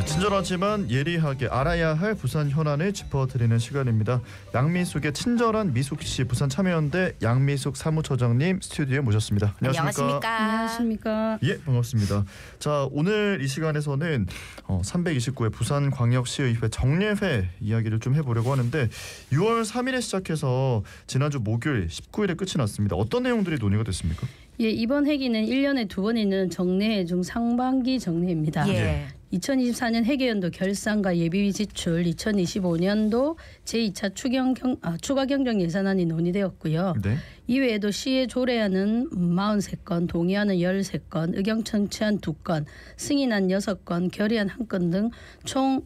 친절하지만 예리하게 알아야 할 부산 현안을 짚어드리는 시간입니다. 양미숙의 친절한 미숙씨 부산참여연대 양미숙 사무처장님 스튜디오에 모셨습니다. 안녕하십니까? 안녕하십니까? 예, 반갑습니다. 자, 오늘 이 시간에서는 329회 부산광역시의회 정례회 이야기를 좀 해보려고 하는데 6월 3일에 시작해서 지난주 목요일 19일에 끝이 났습니다. 어떤 내용들이 논의가 됐습니까? 예, 이번 회기는 1년에 2번 있는 정례회 중 상반기 정례입니다. 예. 2024년 회계연도 결산과 예비 지출, 2025년도 제2차 추가 경정 예산안이 논의되었고요. 네. 이외에도 시에 조례안은 43건, 동의안은 13건, 의견 청취안 2건, 승인안 6건, 결의안 1건 등 총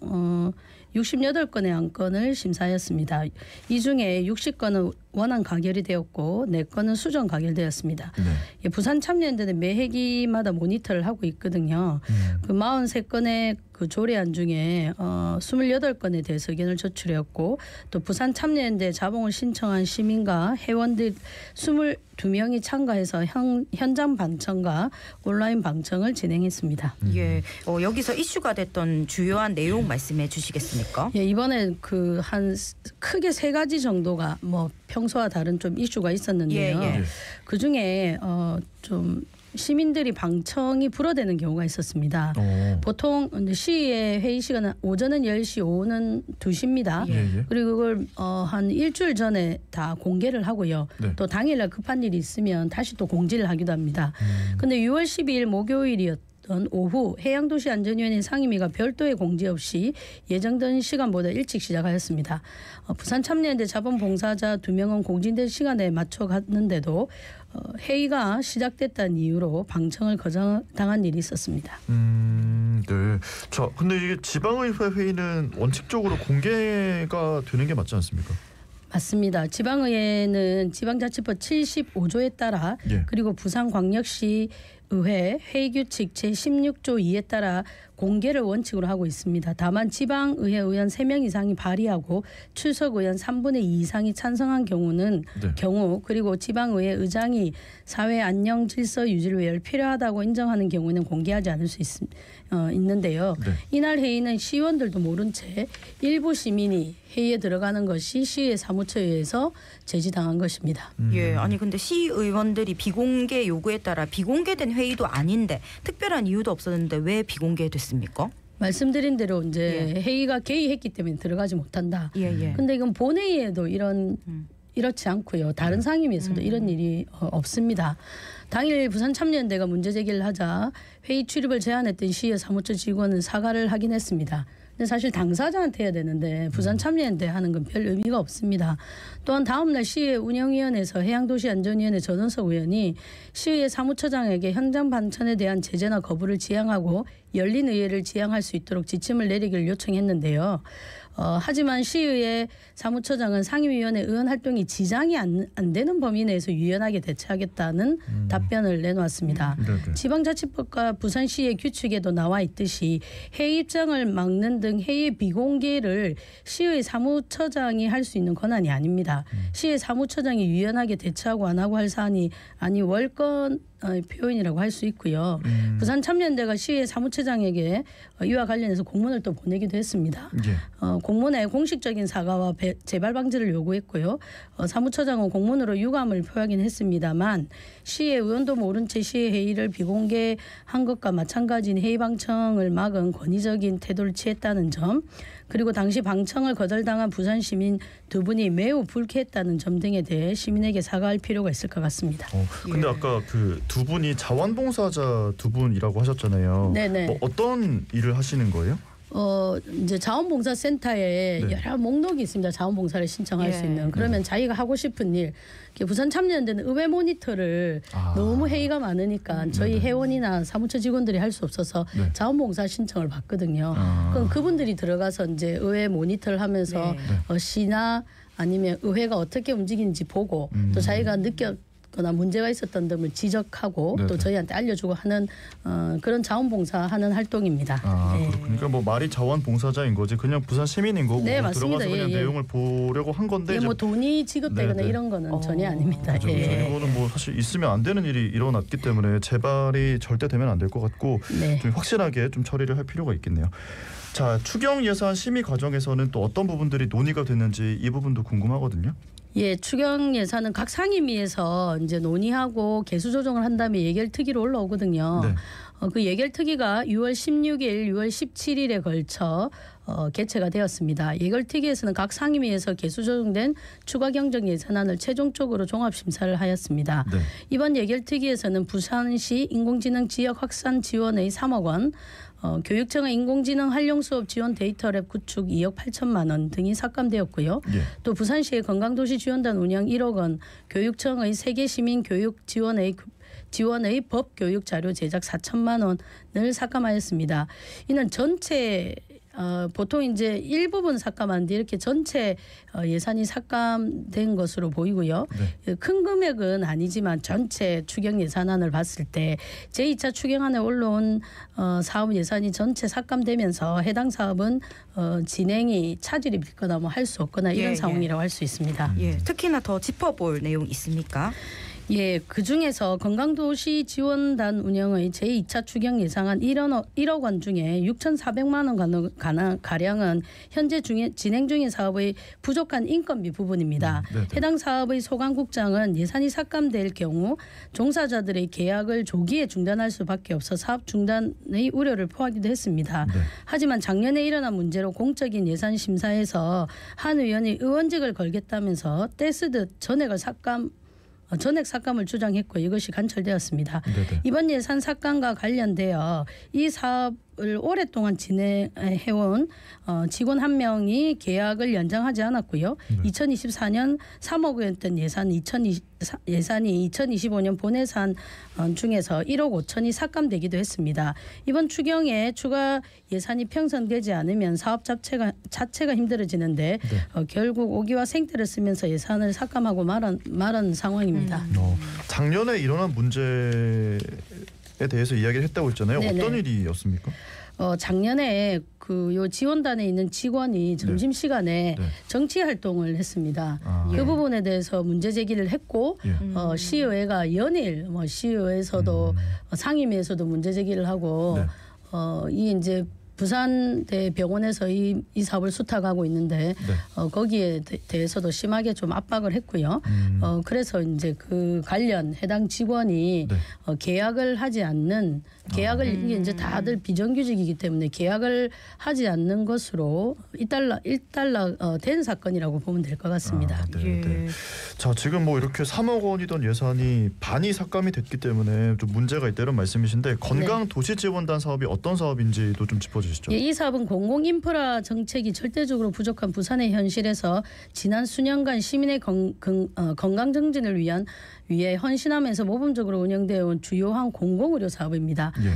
68건의 안건을 심사하였습니다. 이 중에 60건은 원안 가결이 되었고 4건은 수정 가결되었습니다. 네. 예, 부산참여연대는 매 회기마다 모니터를 하고 있거든요. 그 43건의 그 조례안 중에 28건에 대해서 의견을 제출했고 또 부산참여연대 자봉을 신청한 시민과 회원들 22명이 참가해서 현장 방청과 온라인 방청을 진행했습니다. 예. 여기서 이슈가 됐던 주요한 내용 말씀해 주시겠습니까? 예, 이번에 그 한 크게 3가지 정도가 뭐 평소와 다른 좀 이슈가 있었는데요. 예. 그 중에 좀 시민들이 방청이 불어대는 경우가 있었습니다. 보통 시의 회의 시간은 오전은 10시, 오후는 2시입니다. 예. 그리고 그걸 한 일주일 전에 다 공개를 하고요. 네. 또 당일날 급한 일이 있으면 다시 또 공지를 하기도 합니다. 근데 6월 12일 목요일이었던 오후 해양도시안전위원회 상임위가 별도의 공지 없이 예정된 시간보다 일찍 시작하였습니다. 부산참여연대 자본봉사자 2명은 공지된 시간에 맞춰 갔는데도 회의가 시작됐다는 이유로 방청을 거절당한 일이 있었습니다. 네. 자, 근데 이게 지방의회 회의는 원칙적으로 공개가 되는 게 맞지 않습니까? 맞습니다. 지방의회는 지방자치법 75조에 따라 예. 그리고 부산광역시 의회 회의규칙 제16조 2에 따라 공개를 원칙으로 하고 있습니다. 다만 지방의회 의원 3명 이상이 발의하고 출석 의원 3분의 2 이상이 찬성한 경우는 네. 그리고 지방의회 의장이 사회 안녕 질서 유지를 위해 필요하다고 인정하는 경우는 공개하지 않을 수 있는데요. 네. 이날 회의는 시의원들도 모른 채 일부 시민이 회의에 들어가는 것이 시의 사무처에 의해서 제지당한 것입니다. 예. 아니 근데 시의원들이 비공개 요구에 따라 비공개된 회의도 아닌데 특별한 이유도 없었는데 왜 비공개됐습니까? 말씀드린 대로 이제 회의가 개의했기 때문에 들어가지 못한다. 예. 근데 이건 본회의에도 이렇지 않고요. 다른 상임위에서도 이런 일이 없습니다. 당일 부산참여연대가 문제 제기를 하자 회의 출입을 제한했던 시의 사무처 직원은 사과를 하긴 했습니다. 근데 사실 당사자한테 해야 되는데 부산참여연대 하는 건 별 의미가 없습니다. 또한 다음날 시의 운영위원회에서 해양도시안전위원회 전원석 의원이 시의 사무처장에게 현장 방청에 대한 제재나 거부를 지향하고 열린 의회를 지향할 수 있도록 지침을 내리기를 요청했는데요. 하지만 시의회 사무처장은 상임위원회 의원 활동이 지장이 안 되는 범위 내에서 유연하게 대처하겠다는 답변을 내놓았습니다. 지방자치법과 부산시의 규칙에도 나와 있듯이 회의 입장을 막는 등 회의 비공개를 시의 사무처장이 할 수 있는 권한이 아닙니다. 시의 사무처장이 유연하게 대처하고 안 하고 할 사안이 아니 월권 표현이라고 할 수 있고요. 부산참여연대가 시의 사무처장에게 이와 관련해서 공문을 또 보내기도 했습니다. 예. 공문에 공식적인 사과와 재발 방지를 요구했고요. 사무처장은 공문으로 유감을 표하긴 했습니다만 시의 의원도 모른 채 시의 회의를 비공개한 것과 마찬가지인 회의 방청을 막은 권위적인 태도를 취했다는 점, 그리고 당시 방청을 거절당한 부산 시민 2분이 매우 불쾌했다는 점 등에 대해 시민에게 사과할 필요가 있을 것 같습니다. 근데 아까 그 2분이 자원봉사자 2분이라고 하셨잖아요. 네네. 뭐 어떤 일을 하시는 거예요? 이제 자원봉사센터에 네. 여러 목록이 있습니다. 자원봉사를 신청할 예. 수 있는. 그러면 자기가 하고 싶은 일. 부산참여연대는 의회 모니터를 너무 회의가 많으니까 저희 회원이나 사무처 직원들이 할 수 없어서 네. 자원봉사 신청을 받거든요. 그럼 그분들이 들어가서 이제 의회 모니터를 하면서 시나 아니면 의회가 어떻게 움직이는지 보고 또 자기가 거나 문제가 있었던 점을 지적하고 네네. 또 저희한테 알려주고 하는 그런 자원봉사하는 활동입니다. 예. 그러니까 뭐 말이 자원봉사자인 거지 그냥 부산 시민인 거고 네, 맞습니다. 들어가서 그냥 예, 예. 내용을 보려고 한 건데 뭐 돈이 지급되거나 네네. 이런 거는 전혀 아닙니다. 그렇죠. 예. 이거는 뭐 사실 있으면 안 되는 일이 일어났기 때문에 재발이 절대 되면 안 될 것 같고 네. 좀 확실하게 좀 처리를 할 필요가 있겠네요. 자, 추경 예산 심의 과정에서는 또 어떤 부분들이 논의가 됐는지 이 부분도 궁금하거든요. 예, 추경 예산은 각 상임위에서 이제 논의하고 개수 조정을 한 다음에 예결특위로 올라오거든요. 네. 그 예결특위가 6월 16일, 6월 17일에 걸쳐 개최가 되었습니다. 예결특위에서는 각 상임위에서 개수 조정된 추가 경정 예산안을 최종적으로 종합 심사를 하였습니다. 네. 이번 예결특위에서는 부산시 인공지능 지역 확산 지원의 3억 원, 교육청의 인공지능 활용 수업 지원 데이터랩 구축 2억 8천만 원 등이 삭감되었고요. 예. 또 부산시의 건강도시 지원단 운영 1억 원, 교육청의 세계시민교육 지원의 법교육 자료 제작 4천만 원을 삭감하였습니다. 이는 전체 보통 이제 일부분 삭감하는데 이렇게 전체 예산이 삭감된 것으로 보이고요. 네. 큰 금액은 아니지만 전체 추경 예산안을 봤을 때 제2차 추경안에 올라온 사업 예산이 전체 삭감되면서 해당 사업은 진행이 차질이 빚거나 뭐 할 수 없거나 이런 예, 상황이라고 할 수 있습니다. 예, 특히나 더 짚어볼 내용 있습니까? 예, 그중에서 건강도시 지원단 운영의 제2차 추경 예상안 1억 원 중에 6,400만 원 가량은 현재 진행 중인 사업의 부족한 인건비 부분입니다. 네네. 해당 사업의 소강국장은 예산이 삭감될 경우 종사자들의 계약을 조기에 중단할 수밖에 없어 사업 중단의 우려를 표하기도 했습니다. 네. 하지만 작년에 일어난 문제로 공적인 예산 심사에서 한 의원이 의원직을 걸겠다면서 떼쓰듯 전액 삭감을 주장했고 이것이 관철되었습니다. 네네. 이번 예산 삭감과 관련되어 이 사업을 오랫동안 진행해온 직원 한 명이 계약을 연장하지 않았고요. 2024년 3억 원이었던 예산이 2025년 본예산 중에서 1억 5천이 삭감되기도 했습니다. 이번 추경에 추가 예산이 편성되지 않으면 사업 자체가 힘들어지는데 결국 오기와 생태를 쓰면서 예산을 삭감하고 말한 상황입니다. 작년에 일어난 문제에 대해서 이야기를 했다고 했잖아요. 네네. 어떤 일이었습니까? 작년에 요 지원단에 있는 직원이 점심시간에 네. 정치 활동을 했습니다. 아. 그 부분에 대해서 문제 제기를 했고 예. 시의회가 연일 시의회에서도 상임위에서도 문제 제기를 하고 네. 이 이제 부산대병원에서 이 사업을 수탁하고 있는데 네. 거기에 대해서도 심하게 좀 압박을 했고요. 그래서 이제 그 관련 해당 직원이 네. 계약을 하지 않는 이게 이제 다들 비정규직이기 때문에 계약을 하지 않는 것으로 일단락 된 사건이라고 보면 될 것 같습니다. 네, 예. 네. 자, 지금 뭐 이렇게 3억 원이던 예산이 반이 삭감이 됐기 때문에 좀 문제가 있다는 말씀이신데 건강 도시 지원단 사업이 어떤 사업인지도 좀 짚어주시죠. 예, 이 사업은 공공인프라 정책이 절대적으로 부족한 부산의 현실에서 지난 수년간 시민의 건강 정진을 위해 헌신하면서 모범적으로 운영되어 온 주요한 공공의료 사업입니다. 예.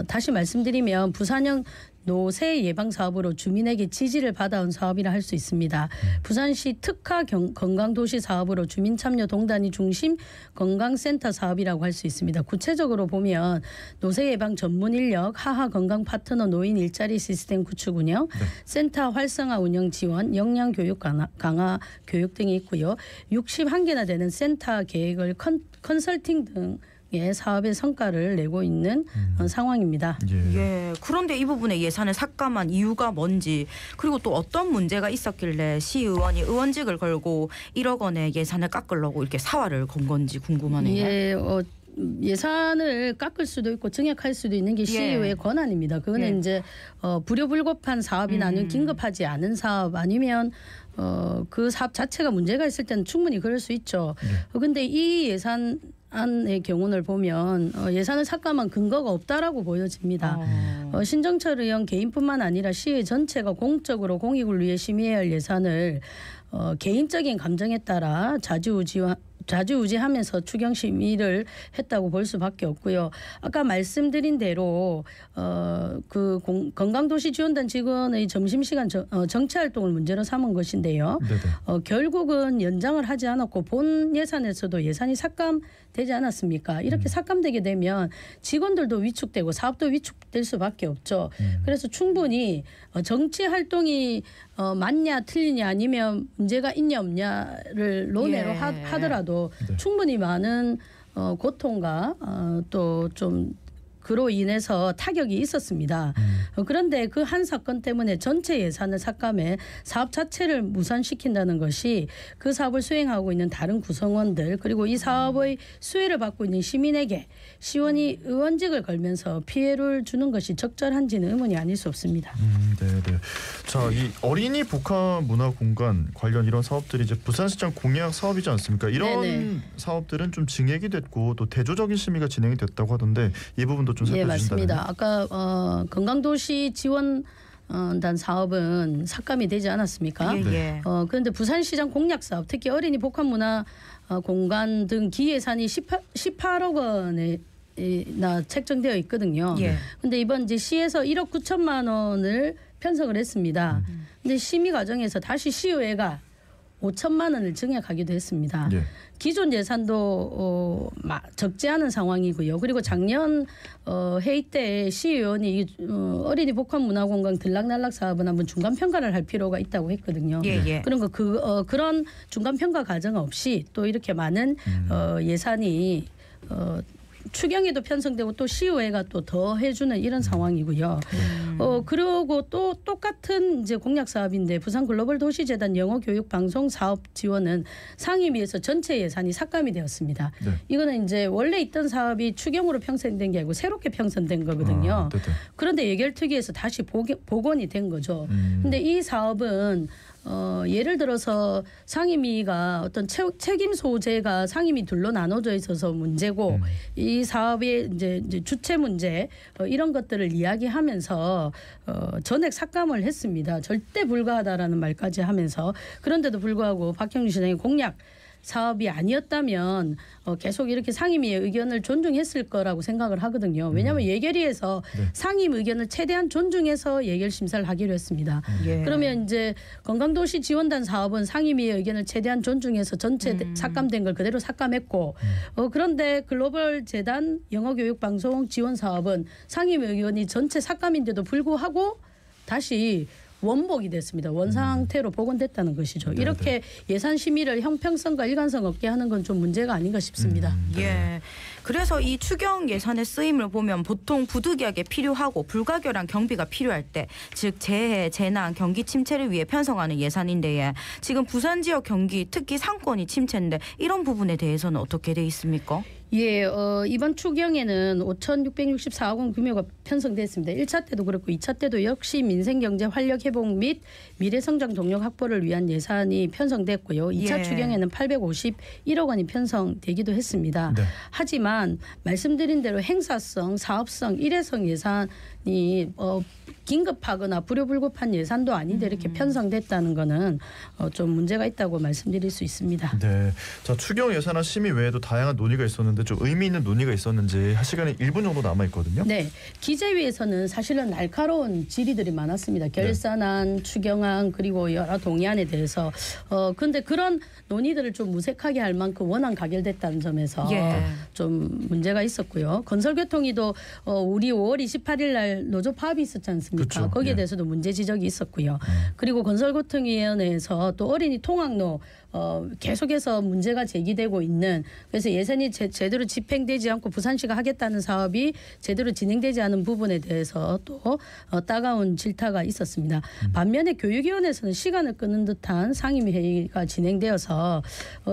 다시 말씀드리면 부산형 노쇠 예방 사업으로 주민에게 지지를 받아온 사업이라 할 수 있습니다. 부산시 특화 건강도시 사업으로 주민참여동단위 중심 건강센터 사업이라고 할 수 있습니다. 구체적으로 보면 노쇠 예방 전문 인력, 하하 건강 파트너 노인 일자리 시스템 구축 운영, 센터 활성화 운영 지원, 역량 교육 강화 교육 등이 있고요. 61개나 되는 센터 계획을 컨설팅 등 사업의 성과를 내고 있는 상황입니다. 예. 예, 그런데 이 부분에 예산을 삭감한 이유가 뭔지 그리고 또 어떤 문제가 있었길래 시의원이 의원직을 걸고 1억 원의 예산을 깎으려고 이렇게 사활을 건 건지 궁금하네요. 예, 예산을 깎을 수도 있고 증액할 수도 있는 게 시의회의 권한입니다. 그거는 이제 불효불급한 사업이나 아니면 긴급하지 않은 사업 아니면 그 사업 자체가 문제가 있을 때는 충분히 그럴 수 있죠. 그런데 이 예산안의 경우를 보면 예산을 삭감한 근거가 없다라고 보여집니다. 신정철 의원 개인뿐만 아니라 시의 전체가 공적으로 공익을 위해 심의해야 할 예산을 개인적인 감정에 따라 좌지우지하면서 추경 심의를 했다고 볼 수밖에 없고요. 아까 말씀드린 대로 그 건강도시지원단 직원의 점심시간 정치활동을 문제로 삼은 것인데요. 결국은 연장을 하지 않았고 본 예산에서도 예산이 삭감되지 않았습니까? 이렇게 삭감되게 되면 직원들도 위축되고 사업도 위축될 수밖에 없죠. 그래서 충분히 정치 활동이 맞냐 틀리냐 아니면 문제가 있냐 없냐를 논외로 하더라도 충분히 많은 고통과 또 좀 그로 인해서 타격이 있었습니다. 그런데 그 한 사건 때문에 전체 예산을 삭감해 사업 자체를 무산시킨다는 것이 그 사업을 수행하고 있는 다른 구성원들 그리고 이 사업의 수혜를 받고 있는 시민에게 시원이 의원직을 걸면서 피해를 주는 것이 적절한지는 의문이 아닐 수 없습니다. 네네. 자, 이 어린이 복합 문화 공간 관련 이런 사업들이 이제 부산시장 공약 사업이지 않습니까? 이런 네네. 사업들은 좀 증액이 됐고 또 대조적인 심의가 진행이 됐다고 하던데 이 부분도 좀 예, 살펴주신다면. 맞습니다. 아까 건강도시 지원단 사업은 삭감이 되지 않았습니까? 그런데 부산시장 공약 사업, 특히 어린이 복합문화 공간 등 기예산이 18억 원이나 책정되어 있거든요. 그런데 이번 이제 시에서 1억 9천만 원을 편성을 했습니다. 근데 심의 과정에서 다시 시의회가 5천만 원을 증액하기도 했습니다. 기존 예산도 적지 않은 상황이고요. 그리고 작년 회의 때 시의원이 어린이 복합문화공간 들락날락 사업은 한번 중간 평가를 할 필요가 있다고 했거든요. 그런 거 그런 중간 평가 과정 없이 또 이렇게 많은 예산이 추경에도 편성되고 또 시의회가 또 더 해주는 이런 상황이고요. 그리고 또 똑같은 이제 공약 사업인데 부산 글로벌 도시재단 영어 교육 방송 사업 지원은 상임위에서 전체 예산이 삭감이 되었습니다. 이거는 이제 원래 있던 사업이 추경으로 편성된 게 아니고 새롭게 편성된 거거든요. 그런데 예결특위에서 다시 복원이 된 거죠. 근데 이 사업은 예를 들어서 상임위가 어떤 책임 소재가 상임위 둘로 나눠져 있어서 문제고 이 사업의 이제 주체 문제 이런 것들을 이야기하면서 전액 삭감을 했습니다. 절대 불가하다라는 말까지 하면서 그런데도 불구하고 박형준 시장이 공약 사업이 아니었다면 계속 이렇게 상임위의 의견을 존중했을 거라고 생각을 하거든요. 왜냐하면 예결위에서 상임 의견을 최대한 존중해서 예결 심사를 하기로 했습니다. 그러면 이제 건강도시 지원단 사업은 상임위의 의견을 최대한 존중해서 전체 삭감된 걸 그대로 삭감했고 그런데 글로벌 재단 영어교육방송 지원 사업은 상임 의견이 전체 삭감인데도 불구하고 다시 원복이 됐습니다. 원상태로 복원됐다는 것이죠. 이렇게 예산 심의를 형평성과 일관성 없게 하는 건 좀 문제가 아닌가 싶습니다. 그래서 이 추경 예산의 쓰임을 보면 보통 부득이하게 필요하고 불가결한 경비가 필요할 때, 즉 재해, 재난, 경기 침체를 위해 편성하는 예산인데 지금 부산 지역 경기 특히 상권이 침체인데 이런 부분에 대해서는 어떻게 돼 있습니까? 예, 이번 추경에는 5,664억 원 규모가 편성됐습니다. 1차 때도 그렇고 2차 때도 역시 민생경제 활력 회복 및 미래성장 동력 확보를 위한 예산이 편성됐고요. 2차 추경에는 851억 원이 편성되기도 했습니다. 하지만 말씀드린 대로 행사성, 사업성, 일회성 예산이 긴급하거나 불효불급한 예산도 아닌데 이렇게 편성됐다는 거는 좀 문제가 있다고 말씀드릴 수 있습니다. 네, 자 추경 예산안 심의 외에도 다양한 논의가 있었는데 좀 의미 있는 논의가 있었는지 할 시간이 1분 정도 남아 있거든요. 네, 기재위에서는 사실은 날카로운 질의들이 많았습니다. 결산안, 추경안 그리고 여러 동의안에 대해서 근데 그런 논의들을 좀 무색하게 할 만큼 워낙 가결됐다는 점에서 좀 문제가 있었고요. 건설교통위도 우리 5월 28일 날 노조 파업이 있었지 않습니까? 그렇죠. 거기에 대해서도 문제 지적이 있었고요. 그리고 건설교통위원회에서 또 어린이 통학로 계속해서 문제가 제기되고 있는, 그래서 예산이 제대로 집행되지 않고 부산시가 하겠다는 사업이 제대로 진행되지 않은 부분에 대해서 또 따가운 질타가 있었습니다. 반면에 교육위원회에서는 시간을 끄는 듯한 상임회의가 진행되어서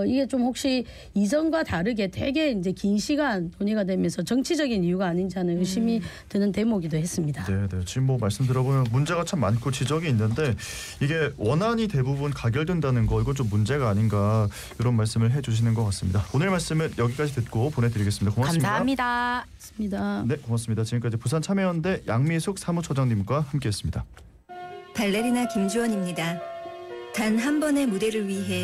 이게 좀 혹시 이전과 다르게 되게 이제 긴 시간 논의가 되면서 정치적인 이유가 아닌지 하는 의심이 드는 대목이기도 했습니다. 네, 지금 뭐 말씀 들어보면 문제가 참 많고 지적이 있는데 이게 원안이 대부분 가결된다는 거, 이건 좀 문제가 아닌가 이런 말씀을 해주시는 것 같습니다. 오늘 말씀은 여기까지 듣고 보내드리겠습니다. 고맙습니다. 감사합니다. 네, 고맙습니다. 지금까지 부산 참여연대 양미숙 사무처장님과 함께했습니다. 발레리나 김주원입니다. 단 한 번의 무대를 위해